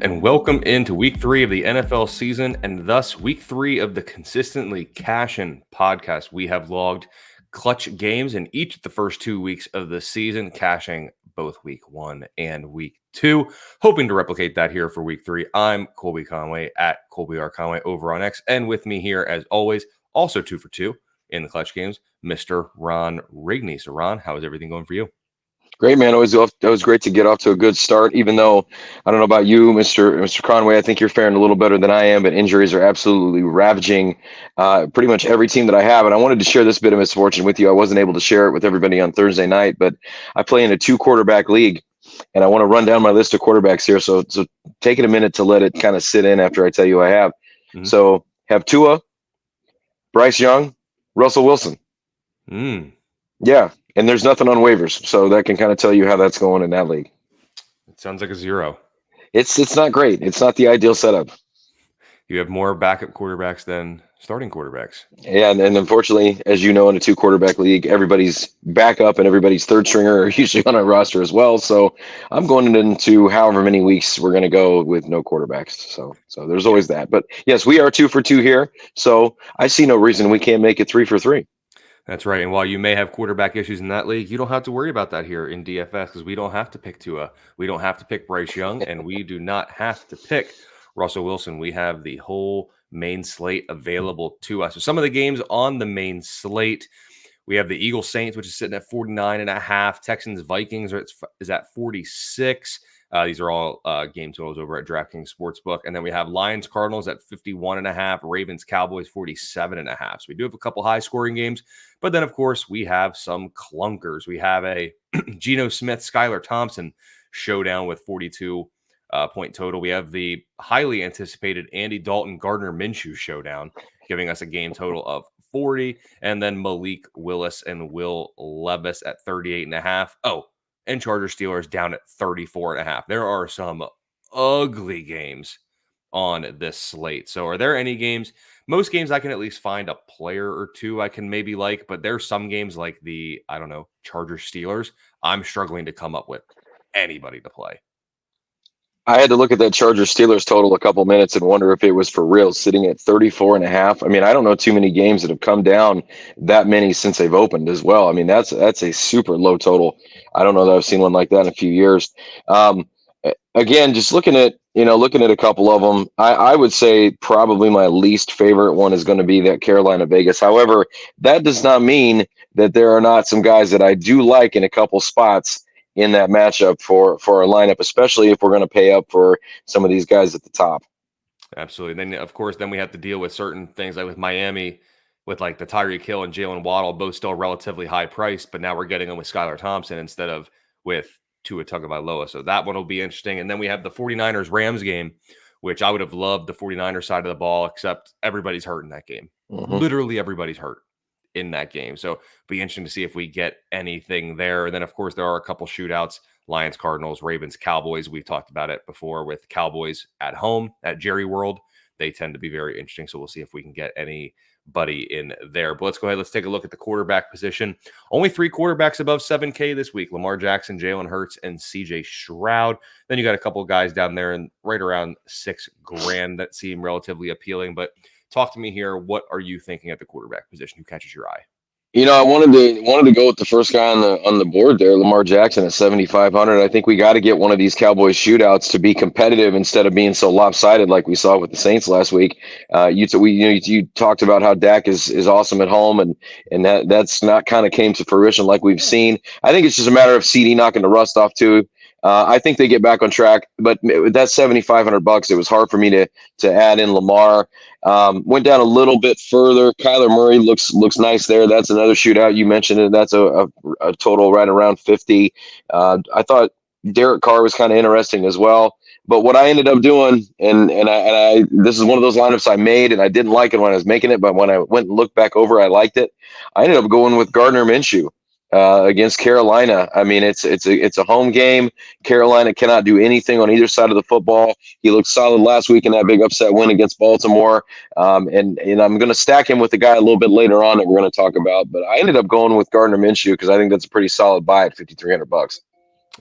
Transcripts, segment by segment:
And welcome into week 3 of the NFL season, and thus week 3 of the consistently Cashin podcast. We have logged clutch games in each of the first 2 weeks of the season, cashing both week 1 and week 2. Hoping to replicate that here for week 3. I'm Colby Conway at Colby R. Conway over on X, and with me here, as always, also 2 for 2 in the clutch games, Mr. Ron Rigney. So, Ron, how is everything going for you? Great, man. It was great to get off to a good start, even though I don't know about you, Mr. Conway. I think you're faring a little better than I am, but injuries are absolutely ravaging pretty much every team that I have. And I wanted to share this bit of misfortune with you. I wasn't able to share it with everybody on Thursday night, but I play in a 2 quarterback league, and I want to run down my list of quarterbacks here. So take it a minute to let it kind of sit in after I tell you I have. Mhm. So have Tua, Bryce Young, Russell Wilson. Yeah, and there's nothing on waivers, so that can kind of tell you how that's going in that league. It sounds like a 0. It's not great. It's not the ideal setup. You have more backup quarterbacks than starting quarterbacks. Yeah, and unfortunately, as you know, in a 2 quarterback league, everybody's backup and everybody's third stringer are usually on our roster as well. So I'm going into however many weeks we're going to go with no quarterbacks. So there's Yeah. always that. But yes, we are 2 for 2 here. So I see no reason we can't make it 3 for 3. That's right. And while you may have quarterback issues in that league, you don't have to worry about that here in DFS because we don't have to pick Tua. We don't have to pick Bryce Young, and we do not have to pick Russell Wilson. We have the whole main slate available to us. So some of the games on the main slate, we have the Eagles Saints, which is sitting at 49.5. Texans Vikings is at 46. These are all game totals over at DraftKings Sportsbook. And then we have Lions Cardinals at 51.5, Ravens Cowboys 47.5. So we do have a couple high scoring games. But then, of course, we have some clunkers. We have a Geno Smith, Skylar Thompson showdown with 42 point total. We have the highly anticipated Andy Dalton, Gardner Minshew showdown, giving us a game total of 40. And then Malik Willis and Will Levis at 38.5. Oh, and Charger Steelers down at 34.5. There are some ugly games on this slate. So are there any games? Most games I can at least find a player or two I can maybe like, but there's some games like the, I don't know, Charger Steelers. I'm struggling to come up with anybody to play. I had to look at that Chargers Steelers total a couple minutes and wonder if it was for real, sitting at 34.5. I mean, I don't know too many games that have come down that many since they've opened as well. I mean, that's a super low total. I don't know that I've seen one like that in a few years. Again, just looking at a couple of them, I would say probably my least favorite one is going to be that Carolina Vegas. However, that does not mean that there are not some guys that I do like in a couple spots in that matchup for our lineup, especially if we're going to pay up for some of these guys at the top. Absolutely. Then, of course, then we have to deal with certain things like with Miami, with like the Tyreek Hill and Jalen Waddle, both still relatively high priced, but now we're getting them with Skylar Thompson instead of with Tua Tagovailoa. So that one will be interesting. And then we have the 49ers Rams game, which I would have loved the 49ers side of the ball, except everybody's hurt in that game. Mm-hmm. Literally everybody's hurt in that game. So it'll be interesting to see if we get anything there. And then, of course, there are a couple shootouts. Lions, Cardinals, Ravens, Cowboys. We've talked about it before with Cowboys at home at Jerry World. They tend to be very interesting. So we'll see if we can get anybody in there. But let's go ahead. Let's take a look at the quarterback position. Only 3 quarterbacks above 7K this week. Lamar Jackson, Jalen Hurts, and CJ Stroud. Then you got a couple of guys down there and right around $6,000 that seem relatively appealing. But talk to me here. What are you thinking at the quarterback position? Who catches your eye? I wanted to go with the first guy on the board there, Lamar Jackson at 7,500. I think we got to get one of these Cowboys shootouts to be competitive instead of being so lopsided like we saw with the Saints last week. You talked about how Dak is awesome at home, and that's not kind of came to fruition like we've seen. I think it's just a matter of CD knocking the rust off too. I think they get back on track, but with that $7,500, it was hard for me to add in Lamar. Went down a little bit further. Kyler Murray looks nice there. That's another shootout. You mentioned it. That's a total right around 50. I thought Derek Carr was kind of interesting as well. But what I ended up doing, and I this is one of those lineups I made, and I didn't like it when I was making it, but when I went and looked back over, I liked it. I ended up going with Gardner Minshew against Carolina. I mean, it's a home game. Carolina cannot do anything on either side of the football. He looked solid last week in that big upset win against Baltimore. And I'm going to stack him with the guy a little bit later on that we're going to talk about. But I ended up going with Gardner Minshew because I think that's a pretty solid buy at $5,300.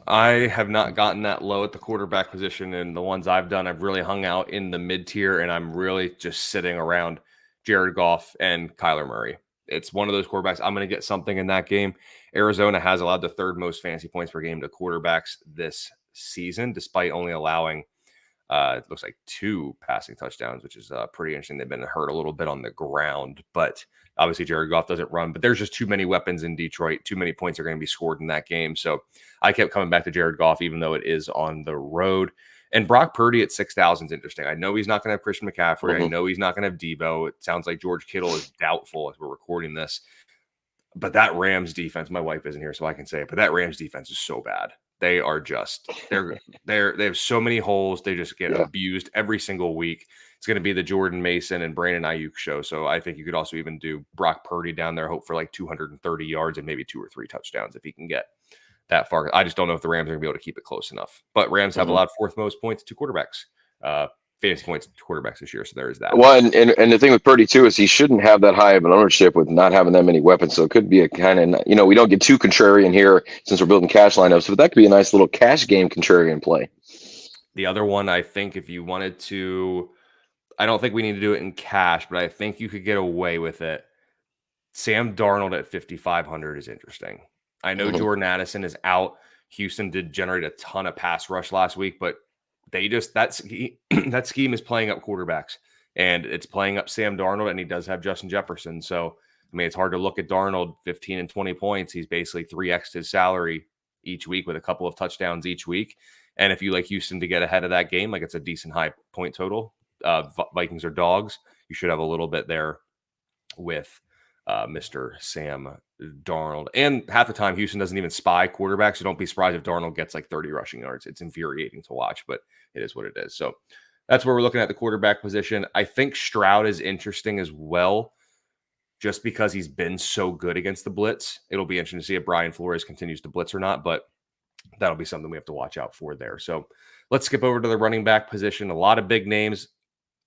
I have not gotten that low at the quarterback position, and the ones I've done, I've really hung out in the mid tier, and I'm really just sitting around Jared Goff and Kyler Murray. It's one of those quarterbacks. I'm going to get something in that game. Arizona has allowed the third most fantasy points per game to quarterbacks this season, despite only allowing it looks like 2 passing touchdowns, which is pretty interesting. They've been hurt a little bit on the ground, but obviously Jared Goff doesn't run. But there's just too many weapons in Detroit. Too many points are going to be scored in that game. So I kept coming back to Jared Goff, even though it is on the road. And Brock Purdy at 6,000 is interesting. I know he's not going to have Christian McCaffrey. I know he's not going to have Debo. It sounds like George Kittle is doubtful as we're recording this. But that Rams defense, my wife isn't here, so I can say it, but that Rams defense is so bad. They are just they have so many holes. They just get abused every single week. It's going to be the Jordan Mason and Brandon Ayuk show. So I think you could also even do Brock Purdy down there, hope for like 230 yards and maybe 2 or 3 touchdowns if he can get that far. I just don't know if the Rams are going to be able to keep it close enough. But Rams have allowed 4th most points to quarterbacks. Fantasy points to quarterbacks this year. So there is that. Well, and the thing with Purdy too is he shouldn't have that high of an ownership with not having that many weapons. So it could be a kind of, we don't get too contrarian here since we're building cash lineups, but that could be a nice little cash game contrarian play. The other one, I think if you wanted to, I don't think we need to do it in cash, but I think you could get away with it. Sam Darnold at 5,500 is interesting. I know Jordan Addison is out. Houston did generate a ton of pass rush last week, but they just that scheme is playing up quarterbacks, and it's playing up Sam Darnold, and he does have Justin Jefferson. So I mean, it's hard to look at Darnold 15 and 20 points. He's basically 3x his salary each week with a couple of touchdowns each week. And if you like Houston to get ahead of that game, like it's a decent high point total, Vikings are dogs. You should have a little bit there with Mr. Sam Darnold. And half the time, Houston doesn't even spy quarterbacks. So don't be surprised if Darnold gets like 30 rushing yards. It's infuriating to watch, but it is what it is. So that's where we're looking at the quarterback position. I think Stroud is interesting as well, just because he's been so good against the blitz. It'll be interesting to see if Brian Flores continues to blitz or not, but that'll be something we have to watch out for there. So let's skip over to the running back position. A lot of big names.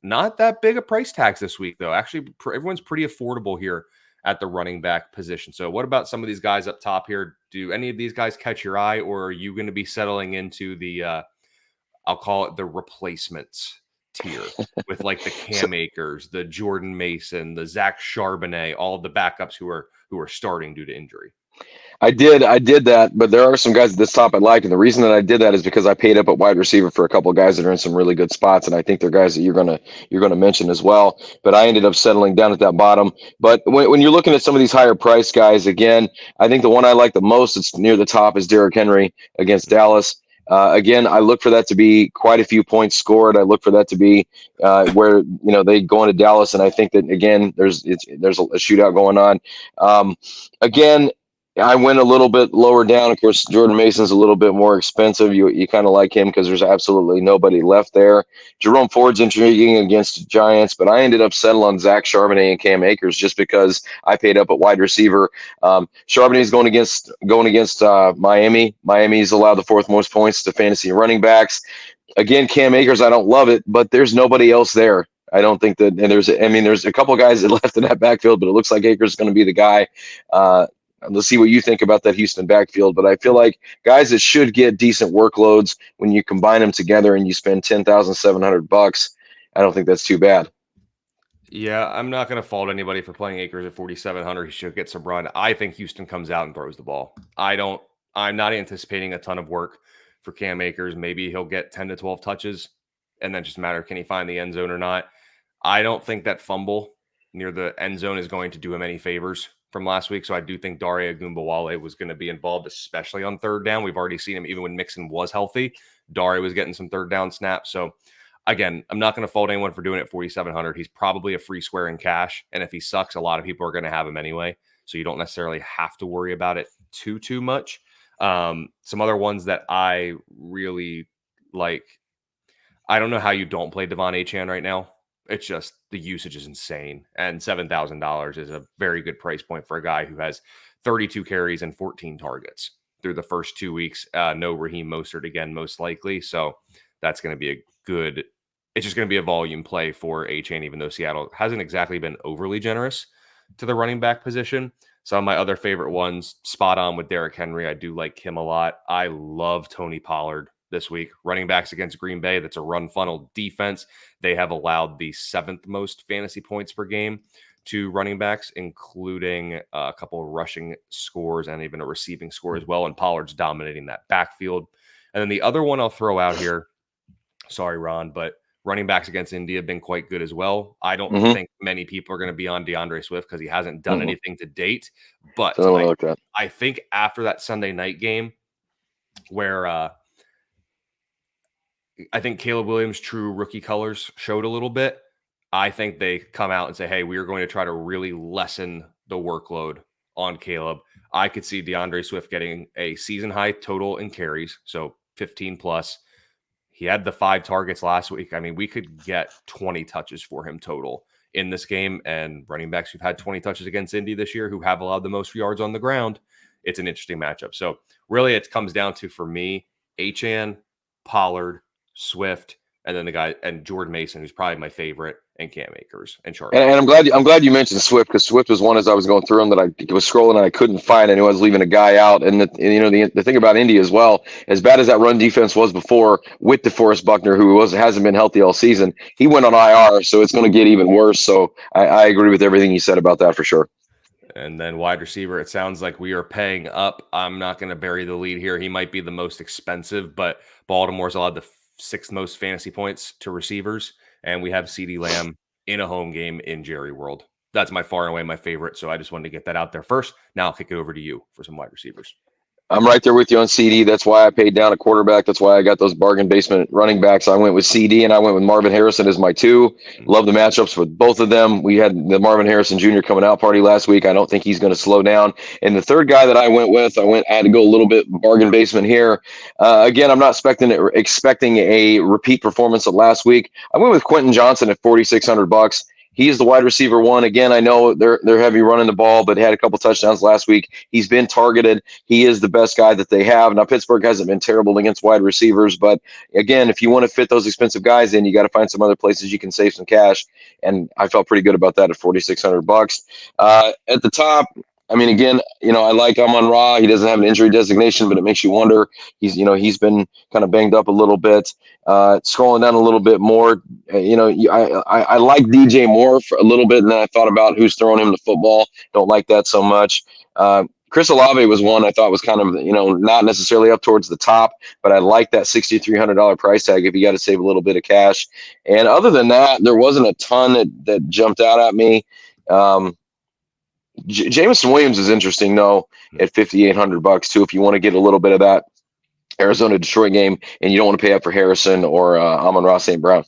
Not that big a price tags this week, though. Actually, everyone's pretty affordable here at the running back position. So what about some of these guys up top here? Do any of these guys catch your eye, or are you going to be settling into the, I'll call it the replacements tier with like the Cam Akers, the Jordan Mason, the Zach Charbonnet, all of the backups who are starting due to injury? I did that, but there are some guys at this top I like, and the reason that I did that is because I paid up at wide receiver for a couple of guys that are in some really good spots, and I think they're guys that you're gonna mention as well. But I ended up settling down at that bottom. But when you're looking at some of these higher price guys, again, I think the one I like the most, it's near the top, is Derrick Henry against Dallas. Again, I look for that to be quite a few points scored. I look for that to be where they go into Dallas, and I think that again, there's a shootout going on. Again, I went a little bit lower down. Of course, Jordan Mason's a little bit more expensive. You kind of like him because there's absolutely nobody left there. Jerome Ford's intriguing against Giants, but I ended up settling on Zach Charbonnet and Cam Akers just because I paid up at wide receiver. Charbonnet's going against Miami. Miami's allowed the 4th most points to fantasy running backs. Again, Cam Akers, I don't love it, but there's nobody else there. I don't think that, and there's a couple guys that left in that backfield, but it looks like Akers is going to be the guy. Let's see what you think about that Houston backfield. But I feel like guys that should get decent workloads when you combine them together and you spend $10,700, I don't think that's too bad. Yeah, I'm not going to fault anybody for playing Akers at 4,700. He should get some run. I think Houston comes out and throws the ball. I'm not anticipating a ton of work for Cam Akers. Maybe he'll get 10 to 12 touches, and then just a matter of can he find the end zone or not. I don't think that fumble near the end zone is going to do him any favors from last week. So I do think Dare Ogunbowale was going to be involved, especially on 3rd down. We've already seen him even when Mixon was healthy. Dare was getting some 3rd down snaps. So again, I'm not going to fault anyone for doing it at 4,700. He's probably a free square in cash. And if he sucks, a lot of people are going to have him anyway. So you don't necessarily have to worry about it too much. Some other ones that I really like. I don't know how you don't play Devon Achane right now. It's just the usage is insane. And $7,000 is a very good price point for a guy who has 32 carries and 14 targets through the first 2 weeks. No Raheem Mostert again, most likely. So that's going to be a good, it's just going to be a volume play for Achane, even though Seattle hasn't exactly been overly generous to the running back position. Some of my other favorite ones, spot on with Derrick Henry. I do like him a lot. I love Tony Pollard this week. Running backs against Green Bay, that's a run funnel defense. They have allowed the 7th most fantasy points per game to running backs, including a couple of rushing scores and even a receiving score as well. And Pollard's dominating that backfield. And then the other one I'll throw out here, sorry, Ron, but running backs against India have been quite good as well. I don't Mm-hmm. think many people are going to be on DeAndre Swift because he hasn't done Mm-hmm. anything to date. But So I looked at. I think after that Sunday night game where I think Caleb Williams' true rookie colors showed a little bit, I think they come out and say, hey, we are going to try to really lessen the workload on Caleb. I could see DeAndre Swift getting a season high total in carries, so 15 plus. He had the 5 targets last week. I mean, we could get 20 touches for him total in this game. And running backs who've had 20 touches against Indy this year, who have allowed the most yards on the ground, it's an interesting matchup. So really it comes down to, for me, Achane, Pollard, Swift, and then the guy and Jordan Mason, who's probably my favorite, and Cam Akers and Sharp. And I'm glad you mentioned Swift, because Swift was one as I was going through them that I was scrolling and I couldn't find. I knew I was leaving a guy out. And the thing about Indy as well, as bad as that run defense was before with DeForest Buckner, who hasn't been healthy all season, he went on IR, so it's going to get even worse. So I agree with everything you said about that for sure. And then wide receiver, it sounds like we are paying up. I'm not going to bury the lead here. He might be the most expensive, but Baltimore's allowed the 6th most fantasy points to receivers. And we have CeeDee Lamb in a home game in Jerry World. That's my far and away my favorite. So I just wanted to get that out there first. Now I'll kick it over to you for some wide receivers. I'm right there with you on CD. That's why I paid down a quarterback. That's why I got those bargain basement running backs. I went with CD and I went with Marvin Harrison as my 2. Love the matchups with both of them. We had the Marvin Harrison Jr. coming out party last week. I don't think he's going to slow down. And the third guy that I went with, I had to go a little bit bargain basement here. Again, I'm not expecting a repeat performance of last week. I went with Quentin Johnson at $4,600. He is the wide receiver 1. Again, I know they're heavy running the ball, but had a couple touchdowns last week. He's been targeted. He is the best guy that they have. Now, Pittsburgh hasn't been terrible against wide receivers, but again, if you want to fit those expensive guys in, you got to find some other places you can save some cash. And I felt pretty good about that at $4,600. At the top, I mean, again, I like Amon-Ra. He doesn't have an injury designation, but it makes you wonder. He's been kind of banged up a little bit. Scrolling down a little bit more, I like DJ Moore for a little bit, and then I thought about who's throwing him the football. Don't like that so much. Chris Olave was one I thought was kind of, not necessarily up towards the top, but I like that $6,300 price tag if you got to save a little bit of cash. And other than that, there wasn't a ton that jumped out at me. Jameson Williams is interesting though at $5,800 too. If you want to get a little bit of that Arizona Detroit game and you don't want to pay up for Harrison or Amon-Ra St. Brown.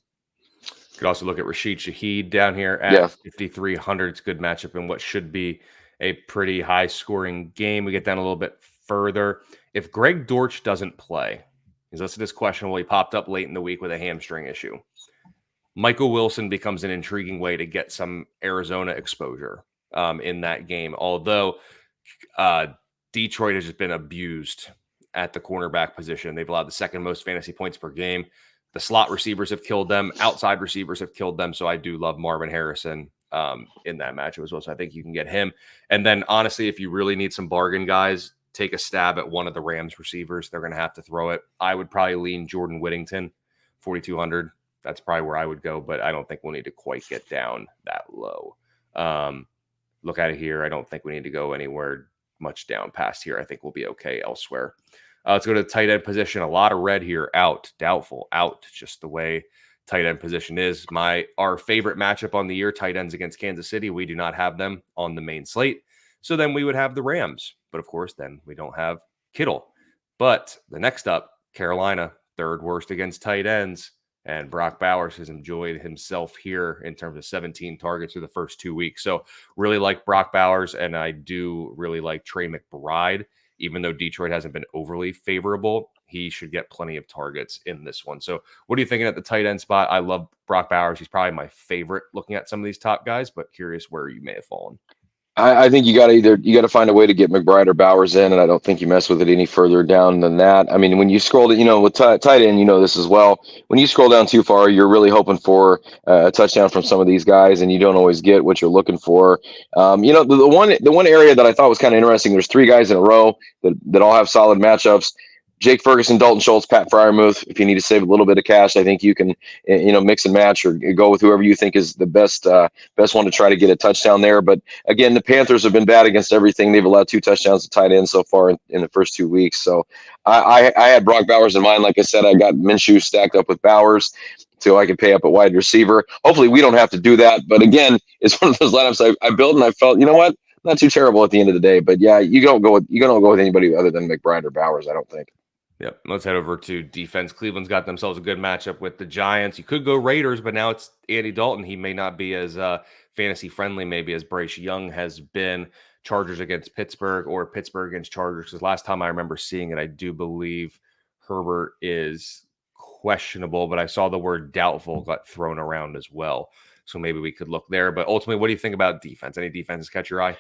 Could also look at Rashid Shaheed down here at 5,300. It's a good matchup in what should be a pretty high scoring game. We get down a little bit further. If Greg Dortch doesn't play, he's listed as questionable. He popped up late in the week with a hamstring issue. Michael Wilson becomes an intriguing way to get some Arizona exposure in that game. Although Detroit has just been abused at the cornerback position. They've allowed the 2nd most fantasy points per game. The slot receivers have killed them. Outside receivers have killed them. So I do love Marvin Harrison in that matchup as well. So I think you can get him. And then honestly, if you really need some bargain guys, take a stab at one of the Rams receivers. They're going to have to throw it. I would probably lean Jordan Whittington, 4,200. That's probably where I would go, but I don't think we'll need to quite get down that low. Look at it here. I don't think we need to go anywhere much down past here. I think we'll be okay elsewhere. Let's go to the tight end position. A lot of red here. Out, doubtful, out. Just the way tight end position is. Our favorite matchup on the year, tight ends against Kansas City. We do not have them on the main slate. So then we would have the Rams. But of course, then we don't have Kittle. But the next up, Carolina, 3rd worst against tight ends. And Brock Bowers has enjoyed himself here in terms of 17 targets through the first 2 weeks. So really like Brock Bowers, and I do really like Trey McBride. Even though Detroit hasn't been overly favorable, he should get plenty of targets in this one. So what are you thinking at the tight end spot? I love Brock Bowers. He's probably my favorite looking at some of these top guys, but curious where you may have fallen. I think you got to find a way to get McBride or Bowers in, and I don't think you mess with it any further down than that. I mean, when you scroll, with tight end, this as well. When you scroll down too far, you're really hoping for a touchdown from some of these guys, and you don't always get what you're looking for. The one area that I thought was kind of interesting. There's three guys in a row that all have solid matchups. Jake Ferguson, Dalton Schultz, Pat Fryermuth. If you need to save a little bit of cash, I think you can, mix and match or go with whoever you think is the best one to try to get a touchdown there. But again, the Panthers have been bad against everything. They've allowed 2 touchdowns to tight end so far in the first 2 weeks. So I had Brock Bowers in mind. Like I said, I got Minshew stacked up with Bowers so I could pay up at wide receiver. Hopefully we don't have to do that. But again, it's one of those lineups I built and I felt, you know what? Not too terrible at the end of the day. But yeah, you don't go with anybody other than McBride or Bowers, I don't think. Yep. Let's head over to defense. Cleveland's got themselves a good matchup with the Giants. You could go Raiders, but now it's Andy Dalton. He may not be as fantasy friendly, maybe as Bryce Young has been. Chargers against Pittsburgh or Pittsburgh against Chargers. Because last time I remember seeing it, I do believe Herbert is questionable, but I saw the word doubtful got thrown around as well. So maybe we could look there. But ultimately, what do you think about defense? Any defenses catch your eye?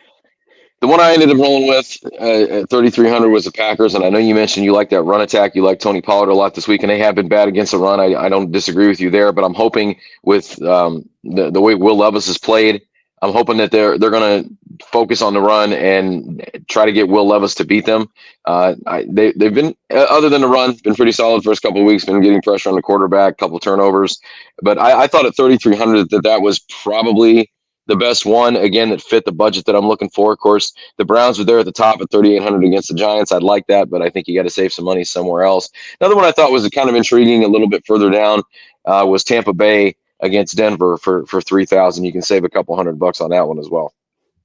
The one I ended up rolling with at 3,300 was the Packers, and I know you mentioned you like that run attack. You like Tony Pollard a lot this week, and they have been bad against the run. I don't disagree with you there, but I'm hoping with the way Will Levis has played, I'm hoping that they're going to focus on the run and try to get Will Levis to beat them. They've been, other than the run, been pretty solid first couple of weeks. Been getting pressure on the quarterback, couple of turnovers, but I thought at 3,300 that was probably the best one, again, that fit the budget that I'm looking for. Of course, the Browns are there at the top at 3,800 against the Giants. I'd like that, but I think you got to save some money somewhere else. Another one I thought was kind of intriguing a little bit further down was Tampa Bay against Denver for 3,000. You can save a couple $100 on that one as well.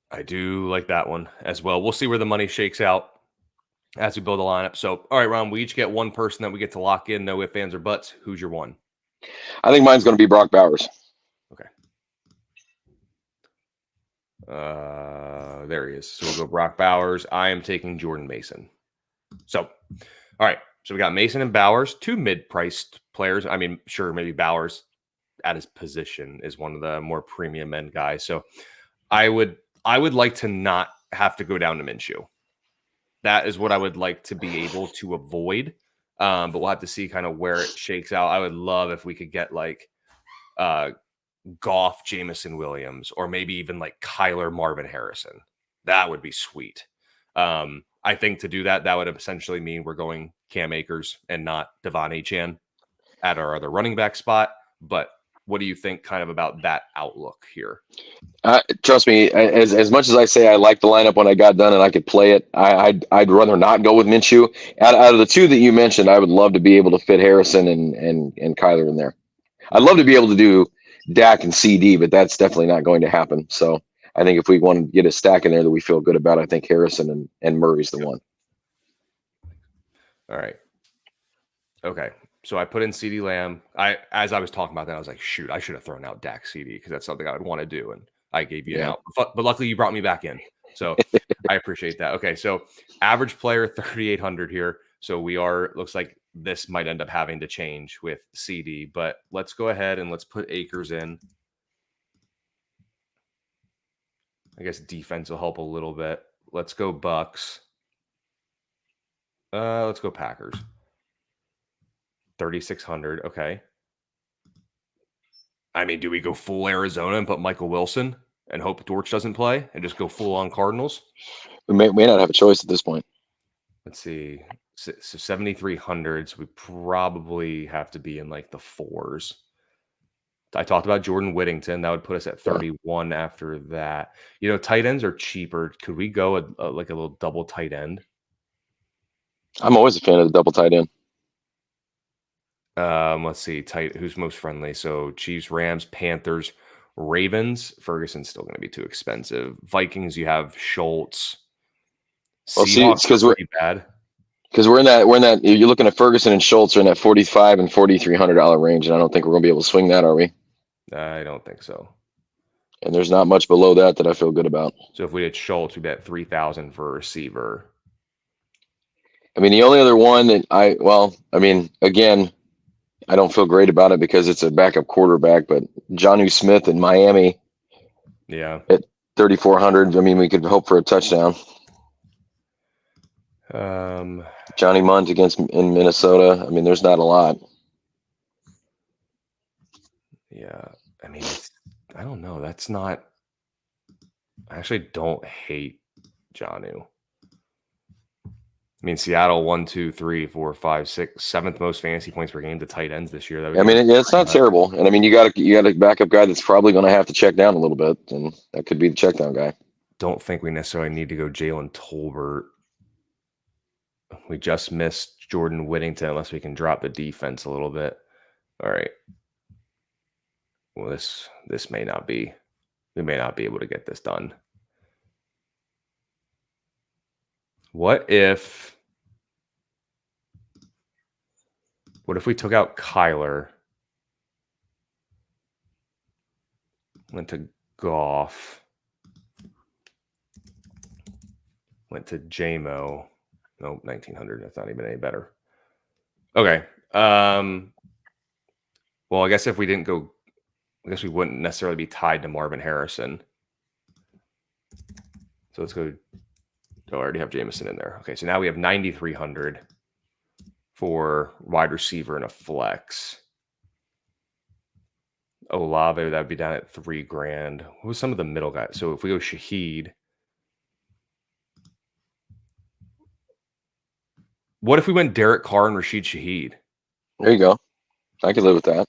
I do like that one as well. We'll see where the money shakes out as we build a lineup. So, all right, Ron, we each get one person that we get to lock in. No ifs, ands, or buts. Who's your one? I think mine's going to be Brock Bowers. Okay. There he is. So we'll go Brock Bowers. I am taking Jordan Mason. So, all right. So we got Mason and Bowers, 2 mid-priced players. I mean, sure, maybe Bowers at his position is one of the more premium end guys. So I would like to not have to go down to Minshew. That is what I would like to be able to avoid. But we'll have to see kind of where it shakes out. I would love if we could get like Goff, Jameson Williams, or maybe even like Kyler, Marvin Harrison. That would be sweet. I think to do that, that would essentially mean we're going Cam Akers and not Devon Achane at our other running back spot. But what do you think kind of about that outlook here? Trust me, as much as I say I like the lineup when I got done and I could play it, I'd rather not go with Minshew. Out of the 2 that you mentioned, I would love to be able to fit Harrison and Kyler in there. I'd love to be able to do Dak and CD, but that's definitely not going to happen. So I think if we want to get a stack in there that we feel good about, I think Harrison and Murray's the one. All right. Okay. So I put in CD Lamb. As I was talking about that, I was like, shoot, I should have thrown out Dak CD because that's something I would want to do. And I gave you an out. But luckily you brought me back in. So I appreciate that. Okay. So average player 3,800 here. So looks like this might end up having to change with CD, but let's go ahead and let's put Akers in. I guess defense will help a little bit. Let's go Bucks. Let's go Packers. 3,600. Okay. I mean, do we go full Arizona and put Michael Wilson and hope Dortch doesn't play and just go full on Cardinals? We may not have a choice at this point. Let's see. So 7,300. So we probably have to be in like the 4s. I talked about Jordan Whittington. That would put us at 31 after that. Tight ends are cheaper. Could we go like a little double tight end? I'm always a fan of the double tight end. Let's see. Who's most friendly? So Chiefs, Rams, Panthers, Ravens. Ferguson's still going to be too expensive. Vikings, you have Schultz. Well, see, it's because we're bad. Because we're in that. You're looking at Ferguson and Schultz are in that $4,500 and $4,300 range, and I don't think we're going to be able to swing that, are we? I don't think so. And there's not much below that I feel good about. So if we did Schultz, we bet 3,000 for a receiver. I mean, the only other one that again, I don't feel great about it because it's a backup quarterback, but Jonnu Smith in Miami. Yeah. At 3,400. I mean, we could hope for a touchdown. Johnny Munt in Minnesota. I mean, there's not a lot. Yeah, I mean, I don't know. That's not. I actually don't hate Jonnu. I mean, Seattle 1, 2, 3, 4, 5, 6, seventh most fantasy points per game to tight ends this year. That would I mean, it's not terrible. And I mean, you got a backup guy that's probably going to have to check down a little bit, and that could be the check down guy. Don't think we necessarily need to go Jalen Tolbert. We just missed Jordan Whittington unless we can drop the defense a little bit. All right. Well, this may not be. We may not be able to get this done. What if we took out Kyler, went to Goff, went to JMO? Nope, 1900. That's not even any better. Okay. Well, I guess if we didn't go, I guess we wouldn't necessarily be tied to Marvin Harrison. So let's go. Oh, I already have Jameson in there. Okay, so now we have 9,300 for wide receiver and a flex. Olave, that'd be down at $3,000. What was some of the middle guys? So if we go Shaheed, what if we went Derek Carr and Rashid Shaheed? There you go. I could live with that.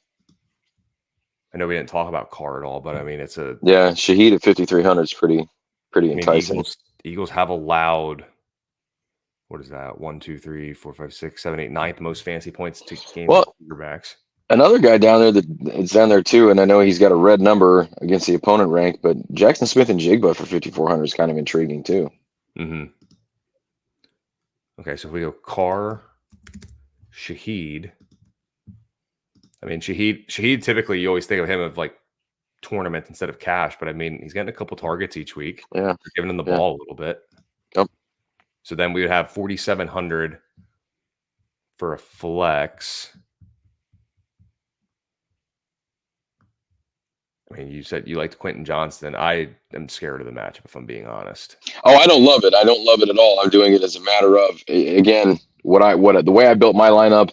I know we didn't talk about Carr at all, but I mean, it's a Shaheed at 5,300 is pretty enticing. Eagles have allowed, what is that? 1, 2, 3, 4, 5, 6, 7, 8, ninth most fantasy points to games with quarterbacks. Another guy down there that's down there too, and I know he's got a red number against the opponent rank, but Jackson Smith and Jigba for 5,400 is kind of intriguing too. Mm-hmm. Okay, so if we go Carr, Shaheed. I mean, Shaheed typically you always think of him of like tournament instead of cash, but I mean, he's getting a couple targets each week. Yeah. They're giving him the ball a little bit. Yep. So then we would have 4,700 for a flex. I mean, you said you liked Quentin Johnston. I am scared of the matchup, if I'm being honest. Oh, I don't love it. I don't love it at all. I'm doing it as a matter of, again, the way I built my lineup,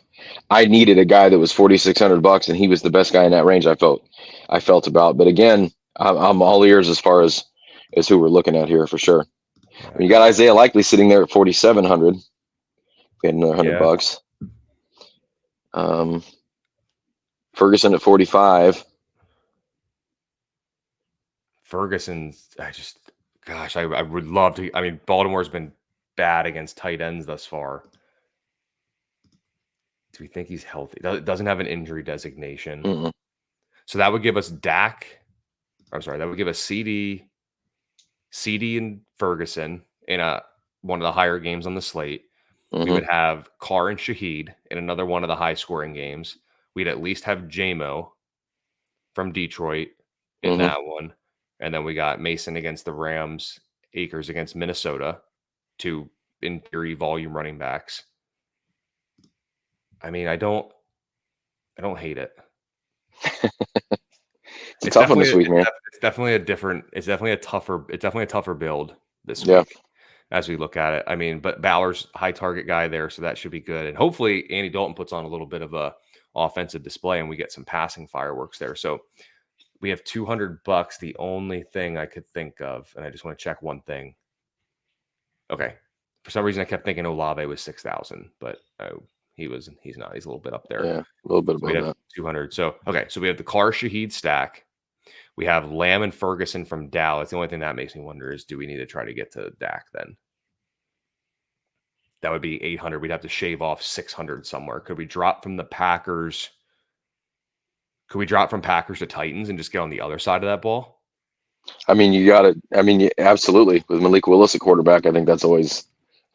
I needed a guy that was $4,600, and he was the best guy in that range. I felt about. But again, I'm all ears as far as who we're looking at here for sure. Yeah. I mean, you got Isaiah Likely sitting there at 4,700. Getting another $100. Ferguson at 45. Ferguson's, I would love to. I mean, Baltimore's been bad against tight ends thus far. Do we think he's healthy? Doesn't have an injury designation. Mm-mm. So that would give us Dak. I'm sorry, that would give us CD and Ferguson in one of the higher games on the slate. Mm-hmm. We would have Carr and Shaheed in another one of the high scoring games. We'd at least have JMO from Detroit in that one. And then we got Mason against the Rams, Akers against Minnesota, two, in theory, volume running backs. I mean, I don't hate it. It's a tough one this week, man. It's definitely a tougher build this week as we look at it. I mean, but Balor's high target guy there, so that should be good. And hopefully Andy Dalton puts on a little bit of a offensive display and we get some passing fireworks there. So we have $200. The only thing I could think of, and I just want to check one thing. Okay. For some reason, I kept thinking Olave was 6,000, but he's not. He's a little bit up there. Yeah, a little bit above that. 200. So, okay. So we have the Carr Shaheed stack. We have Lamb and Ferguson from Dallas. The only thing that makes me wonder is, do we need to try to get to Dak then? That would be 800. We'd have to shave off 600 somewhere. Could we drop from the Packers? Could we drop from Packers to Titans and just get on the other side of that ball? I mean, you got it. I mean, absolutely. With Malik Willis at quarterback, I think that's always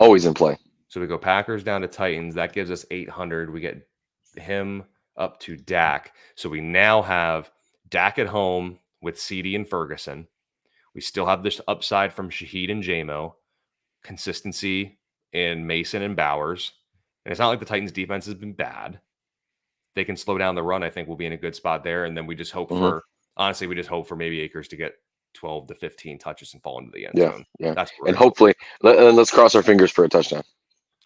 in play. So we go Packers down to Titans. That gives us 800. We get him up to Dak. So we now have Dak at home with CD and Ferguson. We still have this upside from Shaheed and JMO. Consistency in Mason and Bowers. And it's not like the Titans defense has been bad. They can slow down the run. I think we'll be in a good spot there. And then we just hope for maybe Akers to get 12 to 15 touches and fall into the end Yeah, zone. yeah. That's what And we're hopefully, let's cross our fingers for a touchdown.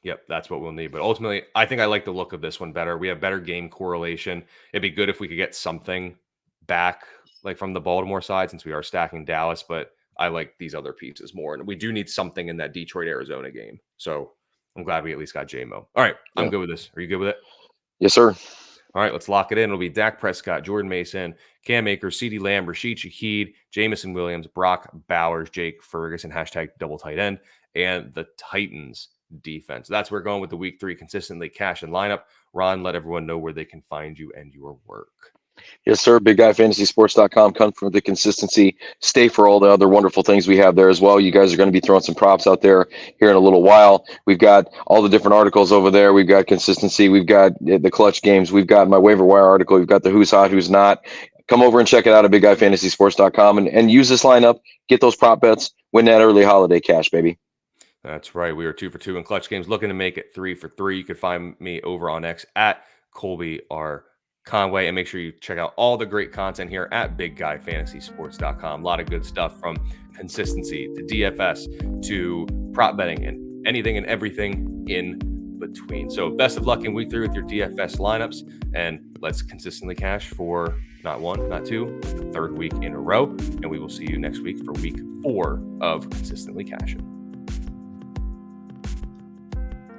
Yep, that's what we'll need. But ultimately, I think I like the look of this one better. We have better game correlation. It'd be good if we could get something back, like from the Baltimore side, since we are stacking Dallas. But I like these other pieces more, and we do need something in that Detroit Arizona game. So I'm glad we at least got JMO. All right, I'm Yeah. good with this. Are you good with it? Yes, sir. All right, let's lock it in. It'll be Dak Prescott, Jordan Mason, Cam Akers, CeeDee Lamb, Rashid Shaheed, Jamison Williams, Brock Bowers, Jake Ferguson, hashtag double tight end, and the Titans defense. That's where we're going with the week 3 consistently cash and lineup. Ron, let everyone know where they can find you and your work. Yes, sir. BigGuyFantasySports.com. Come for the consistency. Stay for all the other wonderful things we have there as well. You guys are going to be throwing some props out there here in a little while. We've got all the different articles over there. We've got consistency. We've got the clutch games. We've got my waiver wire article. We've got the who's hot, who's not. Come over and check it out at BigGuyFantasySports.com and use this lineup. Get those prop bets. Win that early holiday cash, baby. That's right. We are 2 for 2 in clutch games, looking to make it 3 for 3. You can find me over on X at Colby R. Conway, and make sure you check out all the great content here at BigGuyFantasySports.com. A lot of good stuff from consistency to DFS to prop betting and anything and everything in between. So best of luck in week 3 with your DFS lineups, and let's consistently cash for not 1, not 2, the 3rd week in a row. And we will see you next week for week 4 of Consistently Cashing.